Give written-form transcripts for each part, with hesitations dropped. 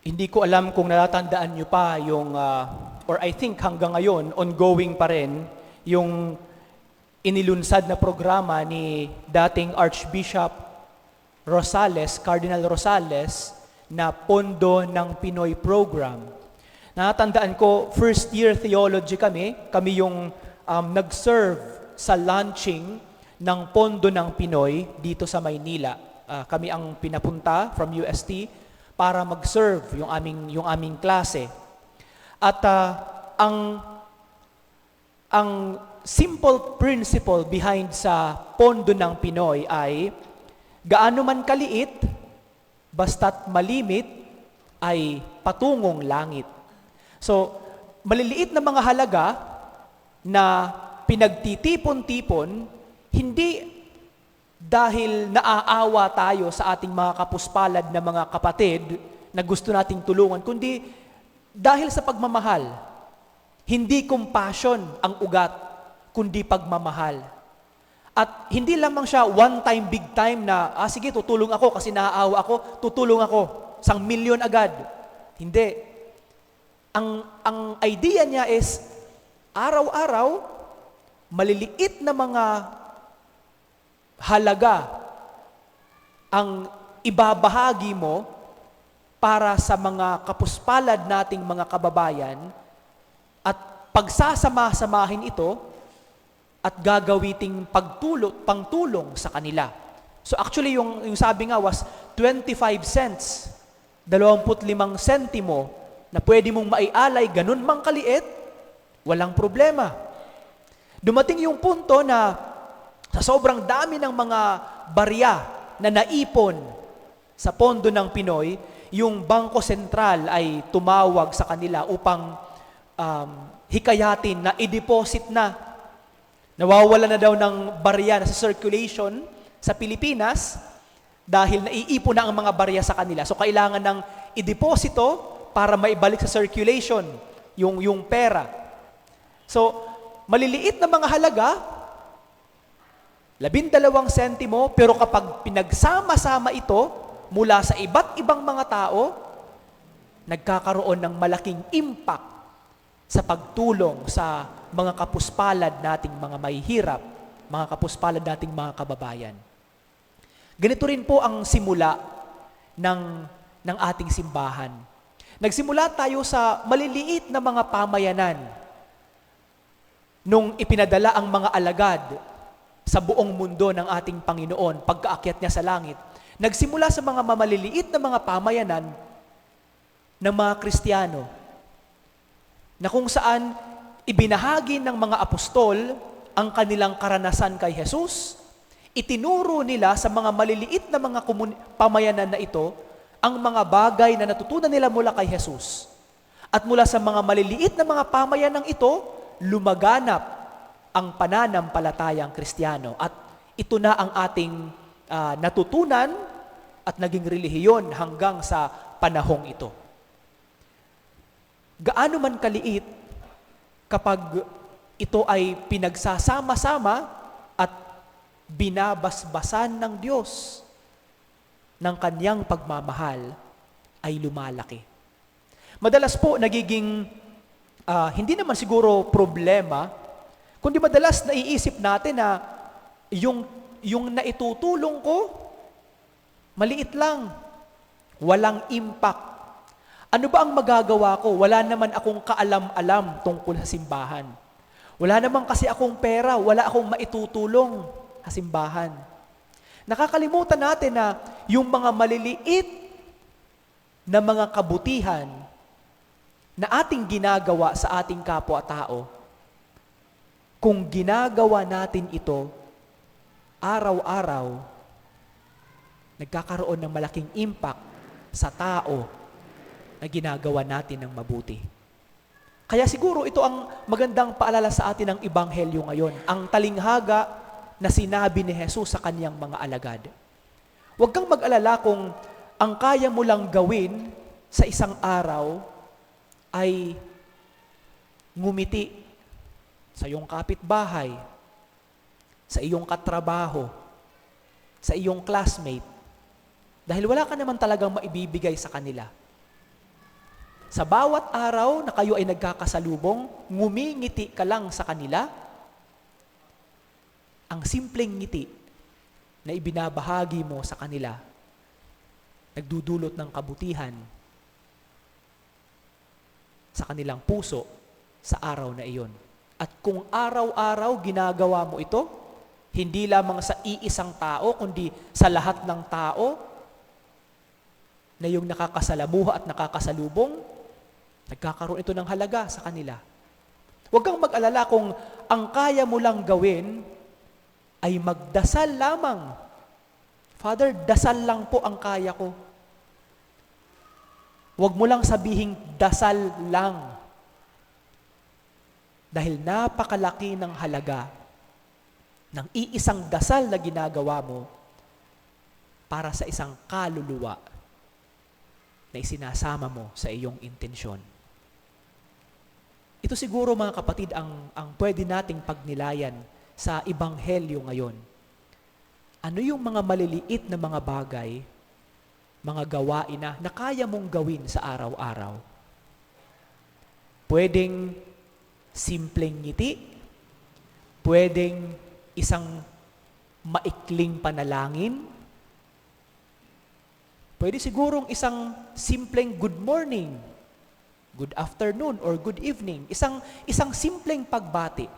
Hindi ko alam kung natatandaan nyo pa yung, or I think hanggang ngayon, ongoing pa rin, yung inilunsad na programa ni dating Archbishop Rosales, Cardinal Rosales, na Pondo ng Pinoy Program. Natatandaan ko, first year theology kami yung nag-serve sa launching ng Pondo ng Pinoy dito sa Maynila. Kami ang pinapunta from UST para mag-serve yung aming klase. At ang simple principle behind sa Pondo ng Pinoy ay gaano man kaliit, basta't malimit, ay patungong langit. So, maliliit na mga halaga na pinagtitipon-tipon, hindi dahil naaawa tayo sa ating mga kapuspalad na mga kapatid na gusto nating tulungan, kundi dahil sa pagmamahal. Hindi compassion ang ugat, kundi pagmamahal. At hindi lamang siya one time, big time na, sige, tutulong ako kasi naaawa ako, tutulong ako, 1,000,000 agad. Hindi. Ang idea niya is, araw-araw, maliliit na mga halaga ang ibabahagi mo para sa mga kapuspalad nating mga kababayan at pagsasama-samahin ito at gagawiting pangtulong sa kanila. So actually yung sabi nga was 25 cents, 25 sentimo na pwede mong maialay, ganun mang kaliit, walang problema. Dumating yung punto na sa sobrang dami ng mga barya na naipon sa Pondo ng Pinoy, yung Bangko Sentral ay tumawag sa kanila upang hikayatin na i-deposit na. Nawawala na daw ng barya na sa circulation sa Pilipinas dahil naiipon na ang mga barya sa kanila. So kailangan ng i-deposito para maibalik sa circulation yung pera. So maliliit na mga halaga, 12 sentimo, pero kapag pinagsama-sama ito mula sa iba't ibang mga tao, nagkakaroon ng malaking impact sa pagtulong sa mga kapuspalad nating mga mahihirap, mga kapuspalad nating mga kababayan. Ganito rin po ang simula ng ating simbahan. Nagsimula tayo sa maliliit na mga pamayanan nung ipinadala ang mga alagad sa buong mundo ng ating Panginoon, pagkaakyat niya sa langit. Nagsimula sa mga maliliit na mga pamayanan ng mga Kristiyano, na kung saan ibinahagi ng mga apostol ang kanilang karanasan kay Jesus, itinuro nila sa mga maliliit na mga pamayanan na ito ang mga bagay na natutunan nila mula kay Jesus. At mula sa mga maliliit na mga pamayanang ito, lumaganap ang pananampalatayang Kristiyano. At ito na ang ating natutunan at naging relihiyon hanggang sa panahong ito. Gaano man kaliit kapag ito ay pinagsasama-sama at binabasbasan ng Diyos ng kanyang pagmamahal, ay lumalaki. Madalas po nagiging, hindi naman siguro problema, kundi madalas naiisip natin na yung naitutulong ko, maliit lang, walang impact. Ano ba ang magagawa ko? Wala naman akong kaalam-alam tungkol sa simbahan. Wala naman kasi akong pera, wala akong maitutulong sa simbahan. Nakakalimutan natin na yung mga maliliit na mga kabutihan na ating ginagawa sa ating kapwa-tao, kung ginagawa natin ito araw-araw, nagkakaroon ng malaking impact sa tao na ginagawa natin ng mabuti. Kaya siguro ito ang magandang paalala sa atin ng Ebanghelyo ngayon, ang talinghaga na sinabi ni Jesus sa kanyang mga alagad. Huwag kang mag-alala kung ang kaya mo lang gawin sa isang araw ay ngumiti sa iyong kapitbahay, sa iyong katrabaho, sa iyong classmate, dahil wala ka naman talagang maibibigay sa kanila. Sa bawat araw na kayo ay nagkakasalubong, ngumingiti ka lang sa kanila, ang simpleng ngiti na ibinabahagi mo sa kanila, nagdudulot ng kabutihan sa kanilang puso sa araw na iyon. At kung araw-araw ginagawa mo ito, hindi lamang sa iisang tao, kundi sa lahat ng tao na yung nakakasalamuha at nakakasalubong, nagkakaroon ito ng halaga sa kanila. Huwag kang mag-alala kung ang kaya mo lang gawin ay magdasal lamang. Father, dasal lang po ang kaya ko. Huwag mo lang sabihing dasal lang. Dahil napakalaki ng halaga ng iisang dasal na ginagawa mo para sa isang kaluluwa na isinasama mo sa iyong intensyon. Ito siguro mga kapatid ang pwede nating pagnilayan sa Ebanghelyo ngayon. Ano yung mga maliliit na mga bagay, mga gawain na kaya mong gawin sa araw-araw? Pwedeng simpleng ngiti, pwedeng isang maikling panalangin, pwede sigurong isang simpleng good morning, good afternoon, or good evening. Isang simpleng pagbati.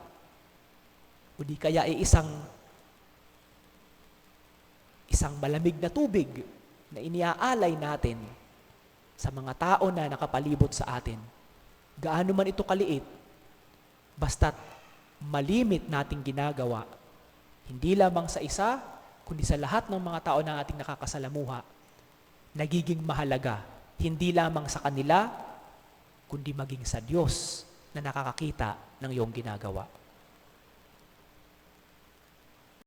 O di kaya ay isang malamig na tubig na iniaalay natin sa mga tao na nakapalibot sa atin. Gaano man ito kaliit, basta't malimit nating ginagawa, hindi lamang sa isa, kundi sa lahat ng mga tao na ating nakakasalamuha, nagiging mahalaga, hindi lamang sa kanila, kundi maging sa Diyos na nakakakita ng iyong ginagawa.